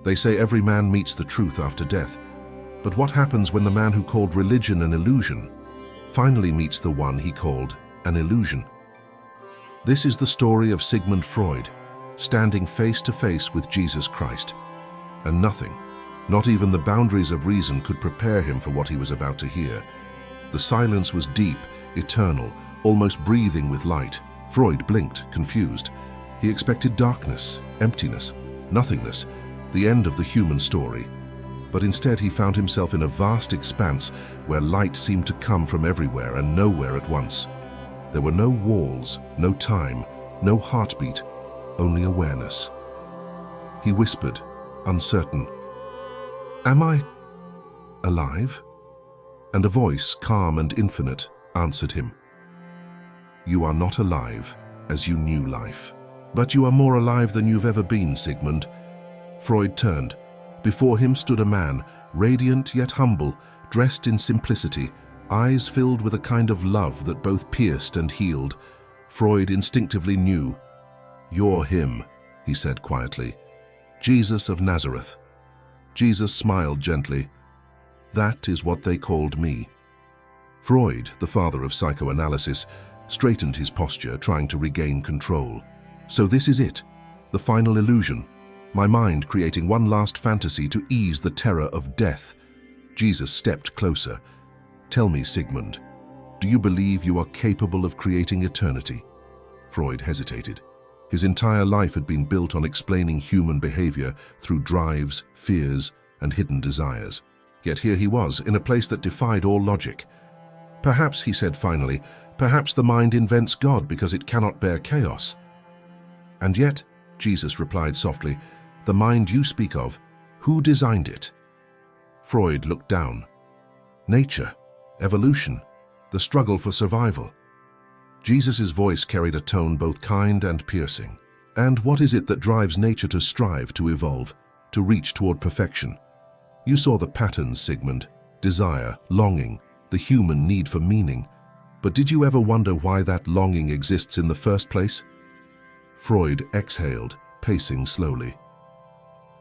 They say every man meets the truth after death. But what happens when the man who called religion an illusion finally meets the one he called an illusion? This is the story of Sigmund Freud, standing face to face with Jesus Christ. And nothing, not even the boundaries of reason, could prepare him for what he was about to hear. The silence was deep, eternal, almost breathing with light. Freud blinked, confused. He expected darkness, emptiness, nothingness, the end of the human story. But instead he found himself in a vast expanse where light seemed to come from everywhere and nowhere at once. There were no walls, no time, no heartbeat, only awareness. He whispered, uncertain, "Am I alive?" And a voice, calm and infinite, answered him, "You are not alive as you knew life. But you are more alive than you've ever been, Sigmund." Freud turned. Before him stood a man, radiant yet humble, dressed in simplicity, eyes filled with a kind of love that both pierced and healed. Freud instinctively knew. "You're him," he said quietly. "Jesus of Nazareth." Jesus smiled gently. "That is what they called me." Freud, the father of psychoanalysis, straightened his posture, trying to regain control. "So this is it, the final illusion. My mind creating one last fantasy to ease the terror of death." Jesus stepped closer. "Tell me, Sigmund, do you believe you are capable of creating eternity?" Freud hesitated. His entire life had been built on explaining human behavior through drives, fears, and hidden desires. Yet here he was, in a place that defied all logic. "Perhaps," he said finally, "perhaps the mind invents God because it cannot bear chaos." "And yet," Jesus replied softly, "the mind you speak of, who designed it?" Freud looked down. "Nature, evolution, the struggle for survival." Jesus' voice carried a tone both kind and piercing. "And what is it that drives nature to strive, to evolve, to reach toward perfection? You saw the patterns, Sigmund: desire, longing, the human need for meaning. But did you ever wonder why that longing exists in the first place?" Freud exhaled, pacing slowly.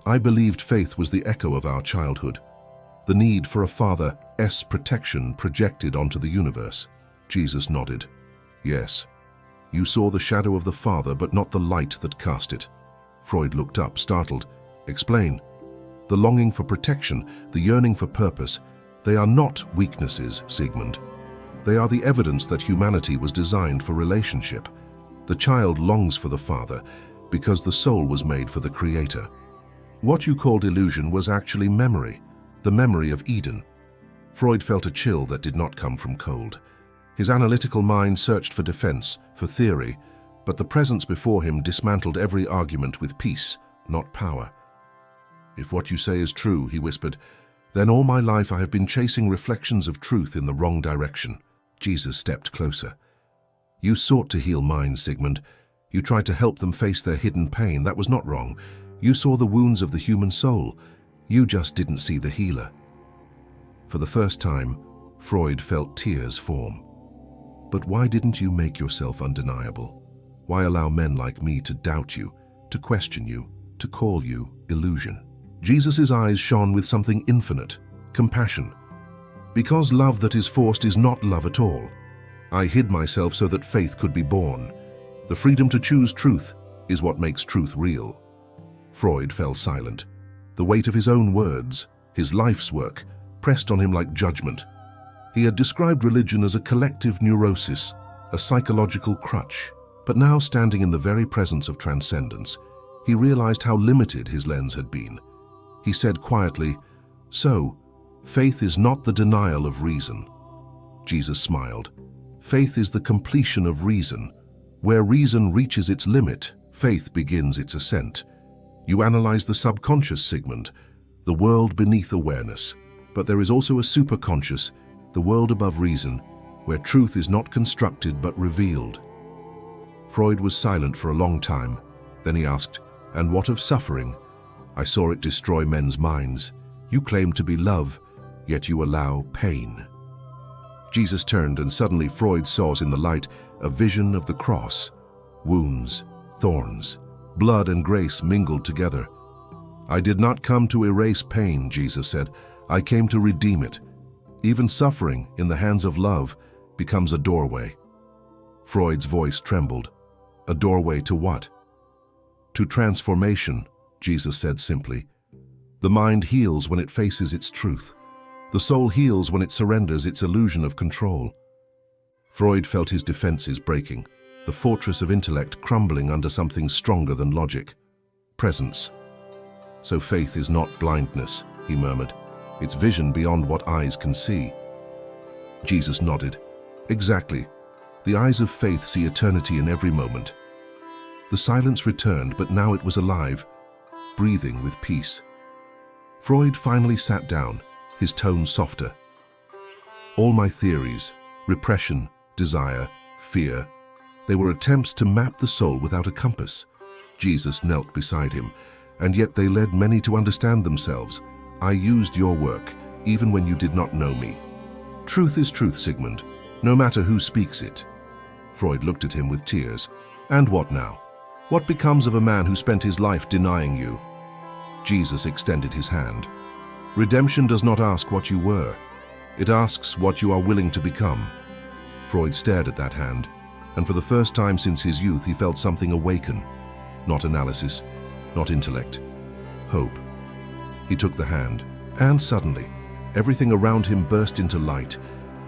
"I believed faith was the echo of our childhood, the need for a father's protection projected onto the universe." Jesus nodded. "Yes, you saw the shadow of the father, but not the light that cast it." Freud looked up, startled. "Explain." "The longing for protection, the yearning for purpose, they are not weaknesses, Sigmund. They are the evidence that humanity was designed for relationship. The child longs for the father because the soul was made for the creator. What you called illusion was actually memory, the memory of Eden." Freud felt a chill that did not come from cold. His analytical mind searched for defense, for theory, but the presence before him dismantled every argument with peace, not power. "If what you say is true," he whispered, "then all my life I have been chasing reflections of truth in the wrong direction." Jesus stepped closer. "You sought to heal minds, Sigmund. You tried to help them face their hidden pain. That was not wrong. You saw the wounds of the human soul. You just didn't see the healer." For the first time, Freud felt tears form. "But why didn't you make yourself undeniable? Why allow men like me to doubt you, to question you, to call you illusion?" Jesus' eyes shone with something infinite, compassion. "Because love that is forced is not love at all. I hid myself so that faith could be born. The freedom to choose truth is what makes truth real." Freud fell silent. The weight of his own words, his life's work, pressed on him like judgment. He had described religion as a collective neurosis, a psychological crutch. But now, standing in the very presence of transcendence, he realized how limited his lens had been. He said quietly, "So, faith is not the denial of reason." Jesus smiled. "Faith is the completion of reason. Where reason reaches its limit, faith begins its ascent. You analyze the subconscious, Sigmund, the world beneath awareness. But there is also a superconscious, the world above reason, where truth is not constructed but revealed." Freud was silent for a long time. Then he asked, "And what of suffering? I saw it destroy men's minds. You claim to be love, yet you allow pain." Jesus turned, and suddenly Freud saw in the light a vision of the cross. Wounds, thorns, blood and grace mingled together. I did not come to erase pain, Jesus said. I came to redeem it. Even suffering, in the hands of love, becomes a doorway. Freud's voice trembled. A doorway to what? To transformation, Jesus said simply. The mind heals when it faces its truth. The soul heals when it surrenders its illusion of control. Freud felt his defenses breaking, the fortress of intellect crumbling under something stronger than logic. Presence. So faith is not blindness, he murmured. It's vision beyond what eyes can see. Jesus nodded. Exactly. The eyes of faith see eternity in every moment. The silence returned, but now it was alive, breathing with peace. Freud finally sat down, his tone softer. All my theories, repression, desire, fear, they were attempts to map the soul without a compass. Jesus knelt beside him, and yet they led many to understand themselves. I used your work, even when you did not know me. Truth is truth, Sigmund, no matter who speaks it. Freud looked at him with tears. And what now? What becomes of a man who spent his life denying you? Jesus extended his hand. Redemption does not ask what you were. It asks what you are willing to become. Freud stared at that hand, and for the first time since his youth he felt something awaken. Not analysis, not intellect. Hope. He took the hand, and suddenly, everything around him burst into light.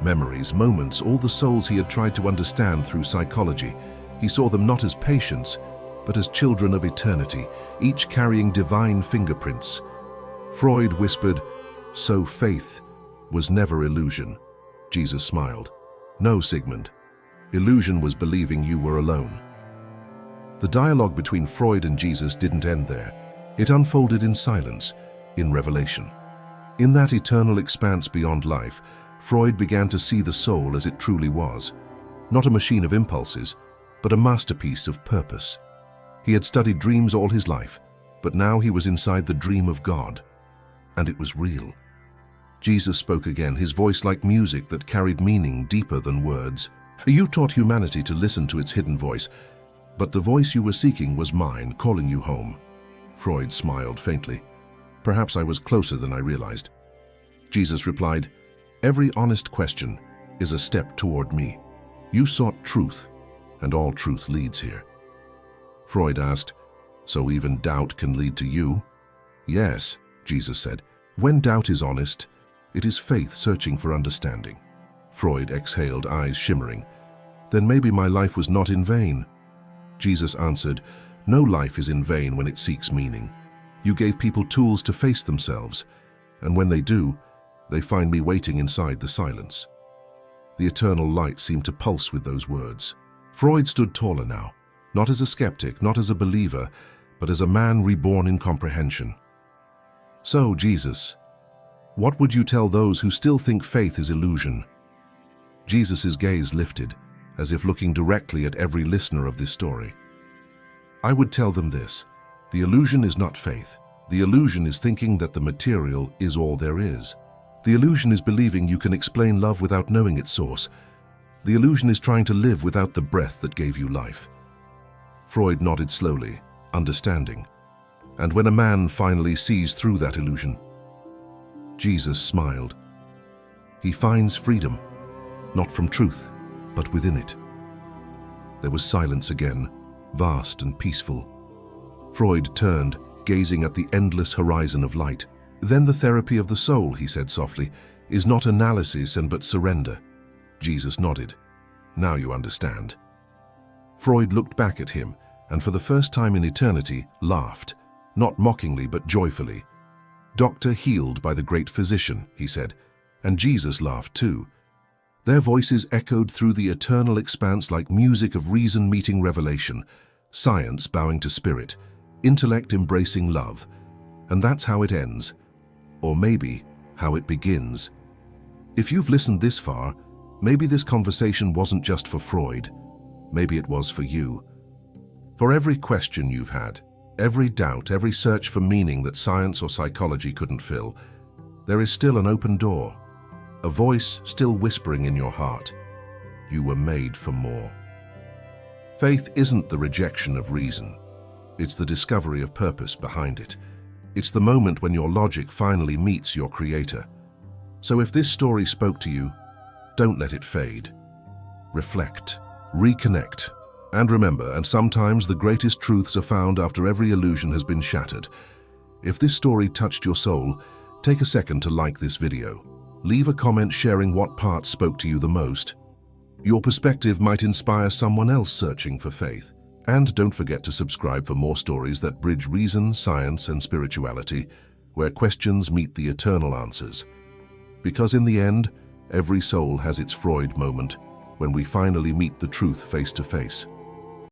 Memories, moments, all the souls he had tried to understand through psychology. He saw them not as patients, but as children of eternity, each carrying divine fingerprints. Freud whispered, "So faith was never illusion." Jesus smiled. "No, Sigmund. Illusion was believing you were alone." The dialogue between Freud and Jesus didn't end there. It unfolded in silence, in revelation. In that eternal expanse beyond life, Freud began to see the soul as it truly was. Not a machine of impulses, but a masterpiece of purpose. He had studied dreams all his life, but now he was inside the dream of God. And it was real. Jesus spoke again, his voice like music that carried meaning deeper than words. You taught humanity to listen to its hidden voice, but the voice you were seeking was mine, calling you home. Freud smiled faintly. Perhaps I was closer than I realized. Jesus replied, "Every honest question is a step toward me. You sought truth, and all truth leads here." Freud asked, "So even doubt can lead to you?" "Yes," Jesus said. "When doubt is honest, it is faith searching for understanding." Freud exhaled, eyes shimmering. "Then maybe my life was not in vain." Jesus answered, "No life is in vain when it seeks meaning. You gave people tools to face themselves, and when they do, they find me waiting inside the silence." The eternal light seemed to pulse with those words. Freud stood taller now, not as a skeptic, not as a believer, but as a man reborn in comprehension. "So, Jesus, what would you tell those who still think faith is illusion?" Jesus' gaze lifted, as if looking directly at every listener of this story. "I would tell them this. The illusion is not faith. The illusion is thinking that the material is all there is. The illusion is believing you can explain love without knowing its source. The illusion is trying to live without the breath that gave you life." Freud nodded slowly, understanding. And when a man finally sees through that illusion, Jesus smiled. He finds freedom, not from truth, but within it. There was silence again, vast and peaceful. Freud turned, gazing at the endless horizon of light. "Then the therapy of the soul," he said softly, "is not analysis and but surrender." Jesus nodded. "Now you understand." Freud looked back at him, and for the first time in eternity, laughed, not mockingly but joyfully. "Doctor healed by the great physician," he said, and Jesus laughed too. Their voices echoed through the eternal expanse like music of reason meeting revelation, science bowing to spirit, intellect embracing love. And that's how it ends, or maybe how it begins. If you've listened this far, maybe this conversation wasn't just for Freud. Maybe it was for you. For every question you've had, every doubt, every search for meaning that science or psychology couldn't fill, there is still an open door, a voice still whispering in your heart. You were made for more. Faith isn't the rejection of reason. It's the discovery of purpose behind it. It's the moment when your logic finally meets your creator. So if this story spoke to you, don't let it fade. Reflect, reconnect, and remember, and sometimes the greatest truths are found after every illusion has been shattered. If this story touched your soul, take a second to like this video. Leave a comment sharing what part spoke to you the most. Your perspective might inspire someone else searching for faith. And don't forget to subscribe for more stories that bridge reason, science, and spirituality, where questions meet the eternal answers. Because in the end, every soul has its Freud moment, when we finally meet the truth face to face.